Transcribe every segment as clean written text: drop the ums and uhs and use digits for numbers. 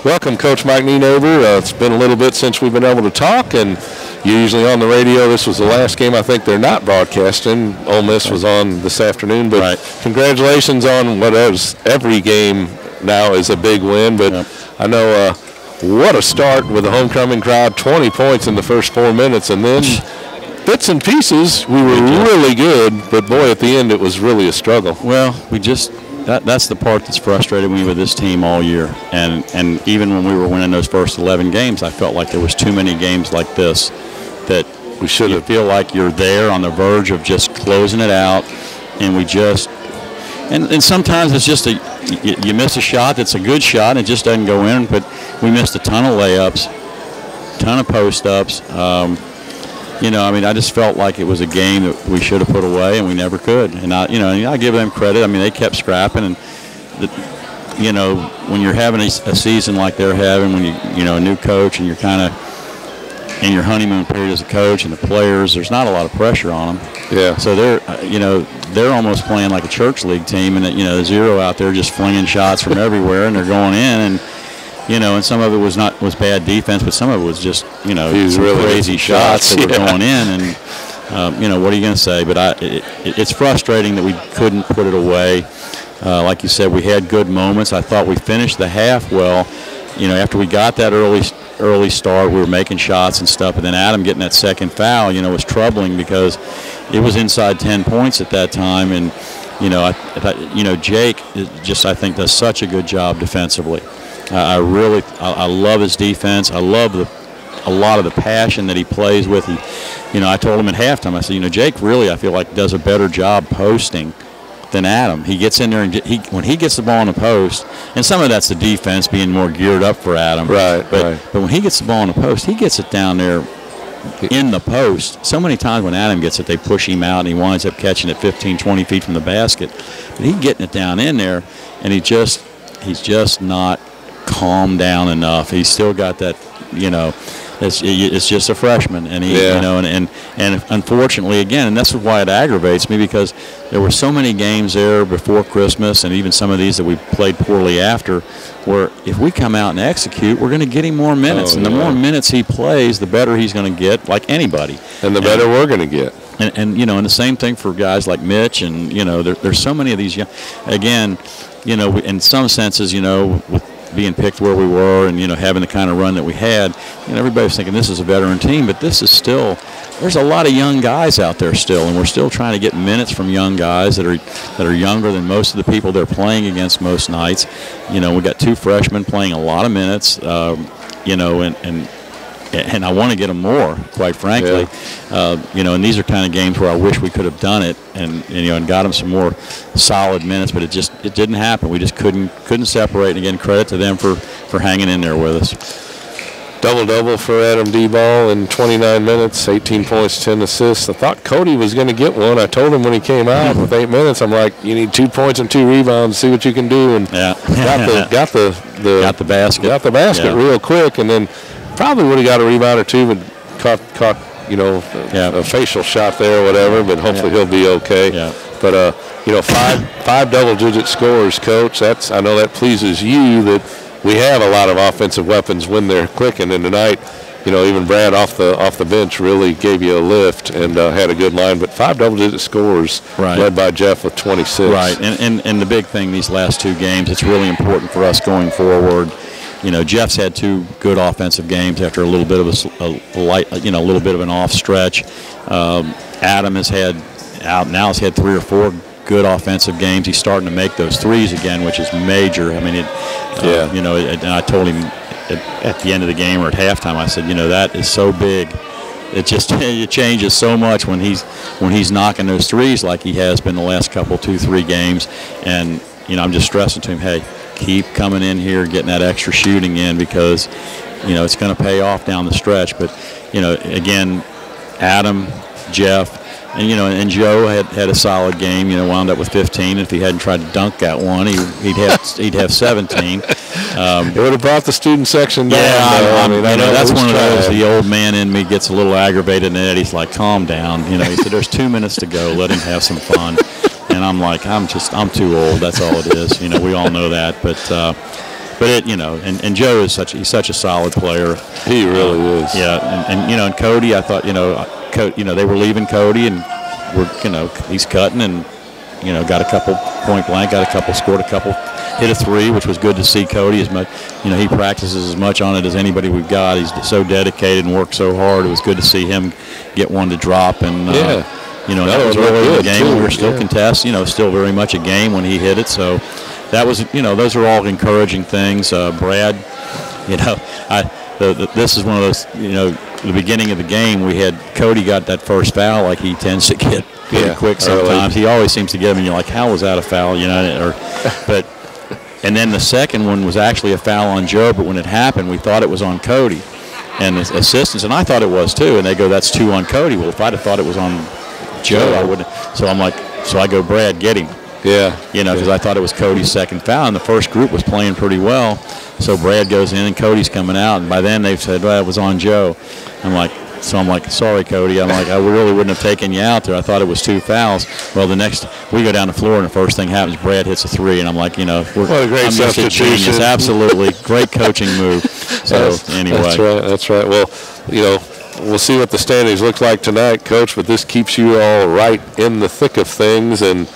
Welcome, Coach Mike Nienaber. It's been a little bit since we've been able to talk, and you're usually on the radio. This was the last game I think they're not broadcasting. Ole Miss was on this afternoon, but congratulations on what is every game now is a big win. But I know what a start with the homecoming crowd, 20 points in the first 4 minutes, and then bits and pieces, we were really good, but boy, at the end it was really a struggle. Well, that's the part that's frustrated me with this team all year. And even when we were winning those first 11 games, I felt like there was too many games like this that we should have. Feel like you're there on the verge of just closing it out, and we just and sometimes it's just you miss a shot that's a good shot and it just doesn't go in. But we missed a ton of layups, ton of post-ups. I just felt like it was a game that we should have put away, and we never could. And I give them credit. I mean, they kept scrapping, and when you're having a season like they're having, when a new coach and you're kind of in your honeymoon period as a coach, and the players, there's not a lot of pressure on them. Yeah. So they're almost playing like a church league team, and the zero out there just flinging shots from everywhere, and they're going in and. And some of it was bad defense, but some of it was just, some really crazy shots that were going in. And, what are you going to say? But it's frustrating that we couldn't put it away. Like you said, we had good moments. I thought we finished the half well. After we got that early start, we were making shots and stuff. And then Adam getting that second foul, was troubling because it was inside 10 points at that time. And, Jake I think does such a good job defensively. I love his defense. I love a lot of the passion that he plays with. I told him at halftime, I said, Jake really, I feel like, does a better job posting than Adam. He gets in there and when he gets the ball in the post, and some of that's the defense being more geared up for Adam. Right. But when he gets the ball in the post, he gets it down there in the post. So many times when Adam gets it, they push him out, and he winds up catching it 15, 20 feet from the basket. But he's getting it down in there, and he's just not calm down enough. He's still got that, it's just a freshman, and and unfortunately again, and that's why it aggravates me, because there were so many games there before Christmas, and even some of these that we played poorly after, where if we come out and execute, we're going to get him more minutes, and the more minutes he plays, the better he's going to get, like anybody, and the better we're going to get. And the same thing for guys like Mitch, and there's so many of these young, again, in some senses, with being picked where we were and, having the kind of run that we had, everybody's thinking this is a veteran team, but this is still, there's a lot of young guys out there still, and we're still trying to get minutes from young guys that are younger than most of the people they're playing against most nights. We got two freshmen playing a lot of minutes, and I want to get them more, quite frankly. And these are kind of games where I wish we could have done it and got them some more solid minutes, but it didn't happen. We just couldn't separate. And again, credit to them for hanging in there with us. Double-double for Adam D-Ball in 29 minutes, 18 points, 10 assists. I thought Cody was going to get one. I told him when he came out with 8 minutes, I'm like, you need 2 points and 2 rebounds, see what you can do. And got the basket. Got the basket real quick, and then probably would have got a rebound or two, but caught a facial shot there or whatever, but hopefully he'll be okay. Yeah. But, five double-digit scores, Coach. I know that pleases you, that we have a lot of offensive weapons when they're clicking. And tonight, even Brad off the bench really gave you a lift and had a good line. But 5 double-digit scores, led by Jeff with 26. Right, and the big thing these last 2 games, it's really important for us going forward. Jeff's had 2 good offensive games after a little bit of a little bit of an off stretch. Adam has had 3 or 4 good offensive games. He's starting to make those threes again, which is major. I mean, and I told him at the end of the game or at halftime, I said, that is so big. It changes so much when he's knocking those threes like he has been the last couple, 2-3 games. And I'm just stressing to him, hey, keep coming in here, getting that extra shooting in, because it's going to pay off down the stretch. But again, Adam, Jeff, and Joe had a solid game. Wound up with 15. If he hadn't tried to dunk that one, he'd have 17. It would have brought the student section down. Yeah, that's one of those. The old man in me gets a little aggravated, and Eddie's like, "Calm down." He said, "There's 2 minutes to go. Let him have some fun." And I'm like, I'm too old. That's all it is. We all know that. But and Joe is he's such a solid player. He really is. Yeah, and Cody, I thought they were leaving Cody, and he's cutting and got a couple point blank, scored a couple, hit a 3, which was good to see Cody as much. He practices as much on it as anybody we've got. He's so dedicated and works so hard. It was good to see him get one to drop, and that was early in the game. We were still contesting, still very much a game when he hit it. So that was, those are all encouraging things. Brad, this is one of those, the beginning of the game, we had Cody got that first foul like he tends to get pretty quick sometimes. He always seems to get them, and you're like, how was that a foul? And then the second one was actually a foul on Joe, but when it happened, we thought it was on Cody. And the assistants, and I thought it was too, and they go, that's 2 on Cody. Well, if I'd have thought it was on Joe, I wouldn't. So I'm like, I go, Brad, get him. Yeah. Because I thought it was Cody's second foul, and the first group was playing pretty well. So Brad goes in, and Cody's coming out, and by then they've said, well, it was on Joe. I'm like, sorry, Cody. I'm like, I really wouldn't have taken you out there. I thought it was 2 fouls. Well, we go down the floor, and the first thing happens, Brad hits a 3, and I'm like, what a great substitution. Absolutely. Great coaching move. So, anyway. That's right. Well, we'll see what the standings look like tonight, Coach, but this keeps you all right in the thick of things, and,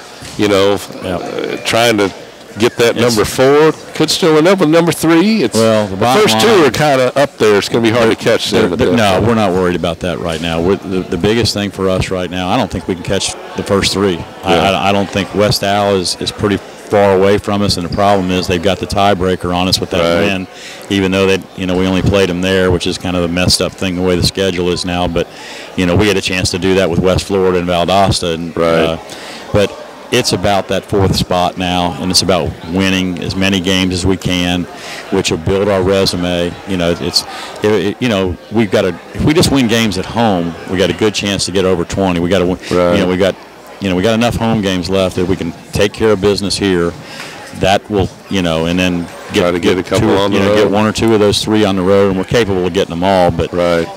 trying to get that number 4. Could still end up with number 3. The first 2 are kind of up there. It's going to be hard to catch them. No, we're not worried about that right now. The biggest thing for us right now, I don't think we can catch the first 3. Yeah. I don't think West Al is pretty far away from us, and the problem is they've got the tiebreaker on us with that win, even though we only played them there, which is kind of a messed up thing the way the schedule is now. But we had a chance to do that with West Florida and Valdosta, and but it's about that 4th spot now, and it's about winning as many games as we can, which will build our resume. We've got if we just win games at home, we got a good chance to get over 20. We got to win. We got enough home games left that we can take care of business here. That will, and then get a couple on the road. Get 1 or 2 of those 3 on the road, and we're capable of getting them all. But but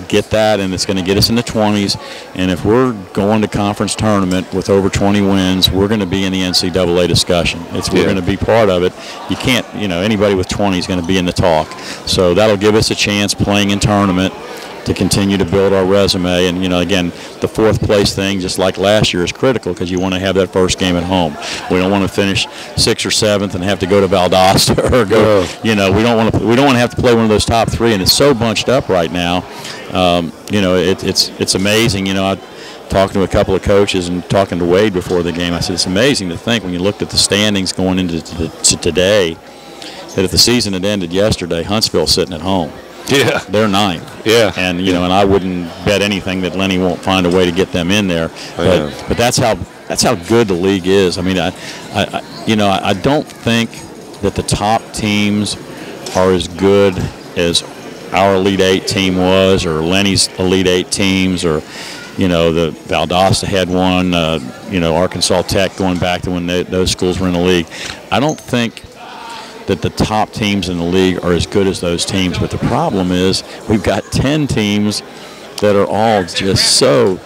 get that, and it's going to get us in the 20s. And if we're going to conference tournament with over 20 wins, we're going to be in the NCAA discussion. We're going to be part of it. You can't, anybody with 20 is going to be in the talk. So that'll give us a chance playing in tournament to continue to build our resume. And, again, the 4th place thing, just like last year, is critical because you want to have that first game at home. We don't want to finish 6th or 7th and have to go to Valdosta or go, we don't want to have to play one of those top 3, and it's so bunched up right now. It's amazing. I talking to a couple of coaches and talking to Wade before the game, I said, it's amazing to think when you looked at the standings going into today that if the season had ended yesterday, Huntsville's sitting at home. Yeah, they're 9th. Yeah, and and I wouldn't bet anything that Lenny won't find a way to get them in there. But that's how good the league is. I mean, I don't think that the top teams are as good as our Elite 8 team was, or Lenny's Elite 8 teams, or the Valdosta had one. Arkansas Tech going back to when those schools were in the league. I don't think that the top teams in the league are as good as those teams. But the problem is we've got 10 teams that are all just so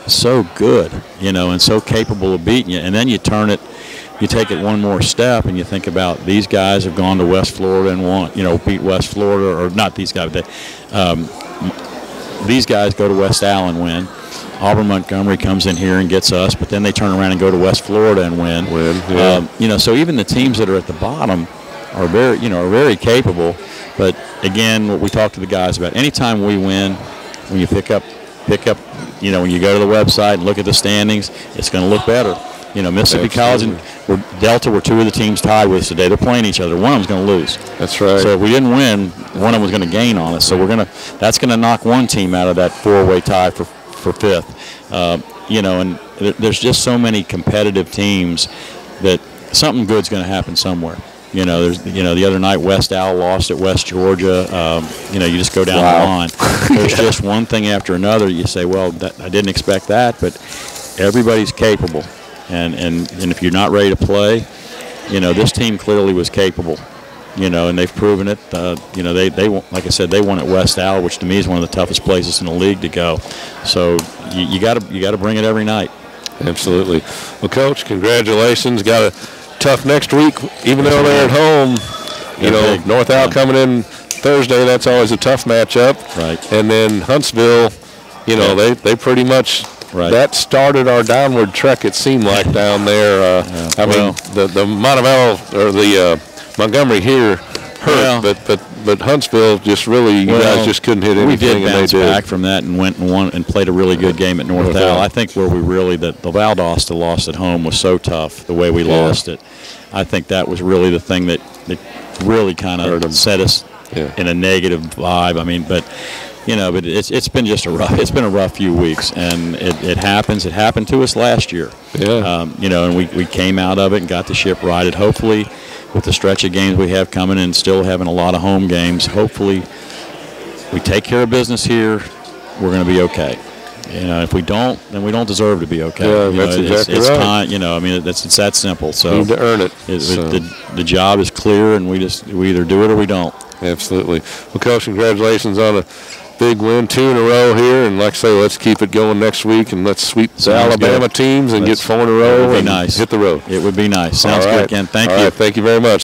good, and so capable of beating you. And then you take it one more step, and you think about these guys have gone to West Florida and won, beat West Florida, or not these guys, but these guys go to West Al and win. Auburn Montgomery comes in here and gets us, but then they turn around and go to West Florida and win. So even the teams that are at the bottom are very capable. But again, what we talk to the guys about, anytime we win, when you pick up, when you go to the website and look at the standings, it's going to look better. Mississippi College and Delta were 2 of the teams tied with us today. They're playing each other. One of them's going to lose. That's right. So if we didn't win, one of them was going to gain on us. So that's going to knock one team out of that 4-way tie for 5th. And there's just so many competitive teams that something good's going to happen somewhere. The other night West Al lost at West Georgia. You just go down the line. There's just one thing after another. You say, well, I didn't expect that, but everybody's capable. And if you're not ready to play, this team clearly was capable. And they've proven it. They like I said, they won at West Al, which to me is one of the toughest places in the league to go. So you got to bring it every night. Absolutely. Well, Coach, congratulations. Got a tough next week, even though they're at home. You know, big. North Al coming in Thursday, that's always a tough matchup. Right. And then Huntsville, you know, they pretty much that started our downward trek. It seemed like down there. I mean, the Montevallo or the Montgomery here hurt, but Huntsville just really, you guys just couldn't hit anything. We did bounce back from that and went and won and played a really good game at North Al. I think where we really the Valdosta loss at home was so tough. The way we lost it, I think that was really the thing that really kind of set us in a negative vibe. I mean, but you know, but it's been just a rough few weeks, and it happens. It happened to us last year. You know, and we came out of it and got the ship righted. Hopefully, with the stretch of games we have coming and still having a lot of home games, hopefully we take care of business here. We're going to be okay. You know, if we don't, then we don't deserve to be okay. Yeah, that's exactly right. Time, you know, I mean, it's that simple. So you need to earn it. The job is clear, and we either do it or we don't. Absolutely. Well, Coach, congratulations on a big win, 2 in a row here, and like I say, let's keep it going next week, and let's sweep the Alabama teams and get 4 in a row and hit the road. It would be nice. Sounds good, Ken. Thank you. Thank you very much.